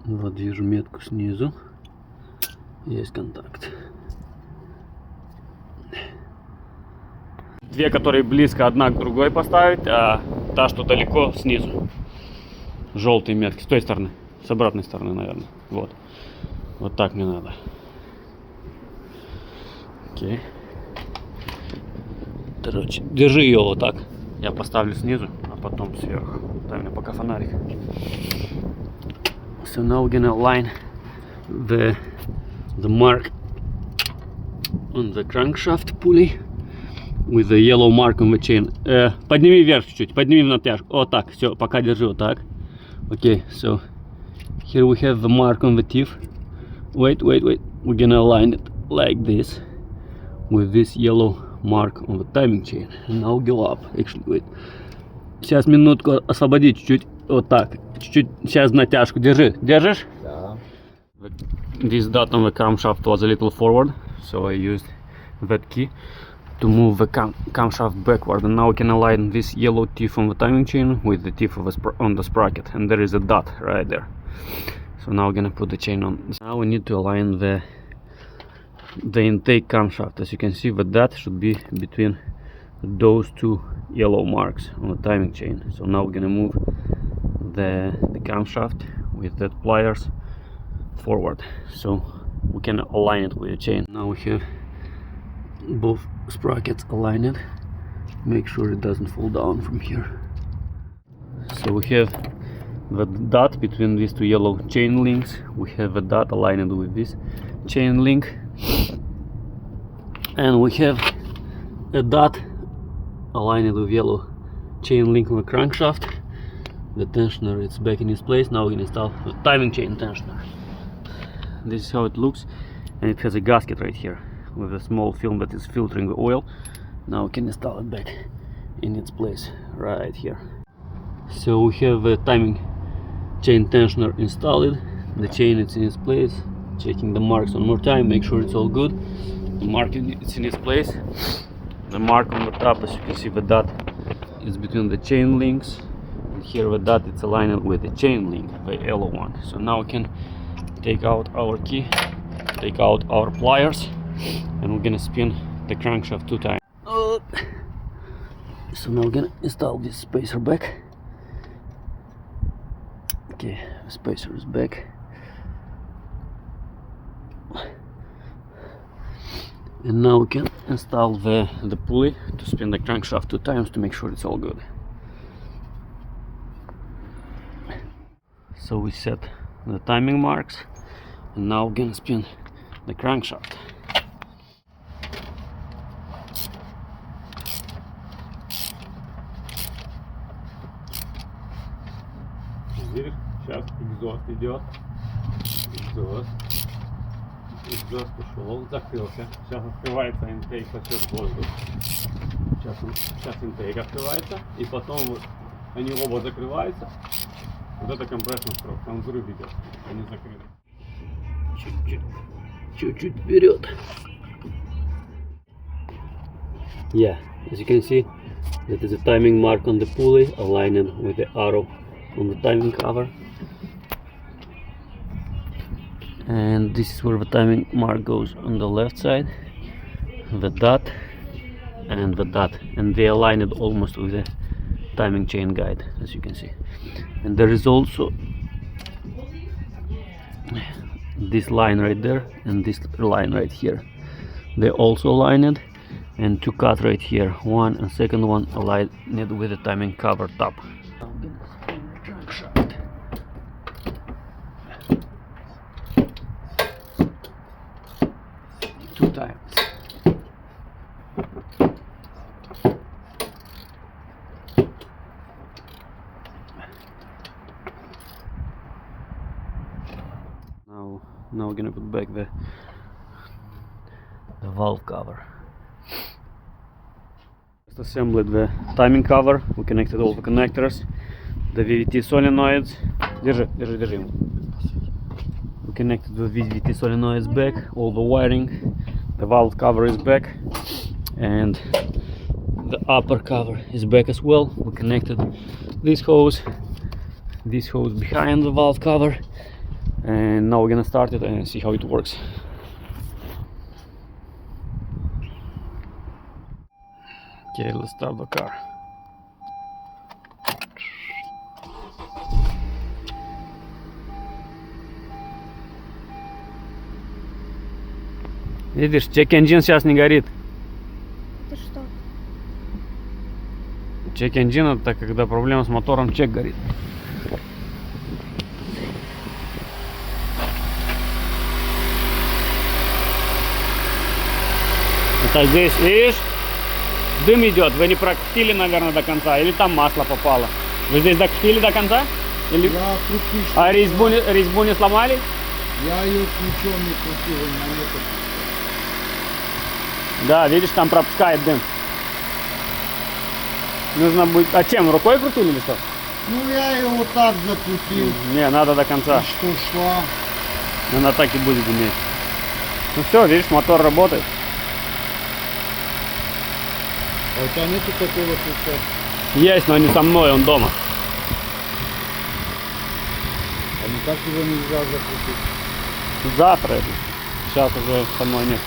Вот вижу метку снизу. Есть контакт. Две, которые близко одна к другой поставить, а та, что далеко, снизу. Желтые метки. С той стороны. С обратной стороны, наверное. Вот. Вот так мне надо. Окей. Короче, держи ее вот так. Я поставлю снизу, а потом сверху. Дай мне пока фонарик. So now we're gonna align the mark on the crankshaft pulley with the yellow mark on the chain. Подними вверх чуть-чуть, подними в натяжку. Вот так, все, пока держи вот так. Okay, so here we have the mark on the teeth. Wait. We're gonna align it like this with this yellow mark on the timing chain. And now go up. Actually, wait. Сейчас минутку освободи чуть-чуть. Вот так. Чуть-чуть. Сейчас натяжку. Держи. Держишь? Да. This dot on the camshaft was a little forward, so I used that key to move the camshaft backward. And now we can align this yellow teeth on the timing chain with the teeth of on the sprocket. And there is a dot right there. So now we're gonna put the chain on. Now we need to align the intake camshaft. As you can see, the dot should be between those two yellow marks on the timing chain. So now we're gonna move the camshaft with the pliers forward, so we can align it with the chain. Now we have both sprockets aligned. Make sure it doesn't fall down from here. So we have the dot between these two yellow chain links. We have a dot aligned with this chain link, and we have a dot aligned with yellow chain link on the crankshaft. The tensioner is back in its place. Now we can install the timing chain tensioner. This is how it looks, and it has a gasket right here with a small film that is filtering the oil. Now we can install it back in its place right here. So we have the timing chain tensioner installed. The chain is in its place. Checking the marks one more time, make sure it's all good. The mark is in its place. The mark on the top, as you can see, the dot is between the chain links, and here the dot is aligned with the chain link, the yellow one. So now we can take out our key, take out our pliers, and we're gonna spin the crankshaft 2 times. So now we're gonna install this spacer back. Okay, the spacer is back. And now we can install the pulley to spin the crankshaft 2 times to make sure it's all good. So we set the timing marks, and now we're gonna spin the crankshaft. Видишь, сейчас экзост идет. Экзост пошел, закрылся. Сейчас открывается интейк, подсчет воздуха. Сейчас интейк открывается, и потом вот они оба закрываются. Вот это компрессор строк, там взрыв идет, они закрыты. Чуть-чуть вперед. Yeah, as you can see, that is a timing mark on the pulley, aligned with the arrow on the timing cover. And this is where the timing mark goes on the left side, the dot and the dot, and they align it almost with the timing chain guide, as you can see. And there is also this line right there and this line right here. They also aligned, and 2 cut right here, one and second one aligned with the timing cover top. Crankshaft. 2 times. Now we're gonna put back the valve cover. Just assembled the timing cover. We connected all the connectors, the VVT solenoids. Держи. We connected the VVT solenoids back, all the wiring. The valve cover is back, and the upper cover is back as well. We connected this hose behind the valve cover, And now we're gonna start it and see how it works. Okay, let's start the car. Видишь, чек-энджин сейчас не горит. Это что? Чек-энджин — это когда проблема с мотором, чек горит. Это здесь, видишь, дым идет. Вы не прокрутили, наверное, до конца, или там масло попало. Вы здесь докрутили до конца? Или... Я крутил. А резьбу не сломали? Я ее ключом не крутил, на метр. Да, видишь, там пропускает дым. Нужно будет... А чем, рукой крутили или что? Ну я ее вот так закрутил. Не, надо до конца. И что шла? Она так и будет иметь. Ну все, видишь, мотор работает. А у тебя нету такого ключа? Есть, но не со мной, он дома. А никак его нельзя закрутить. Завтра это. Сейчас уже со мной нет.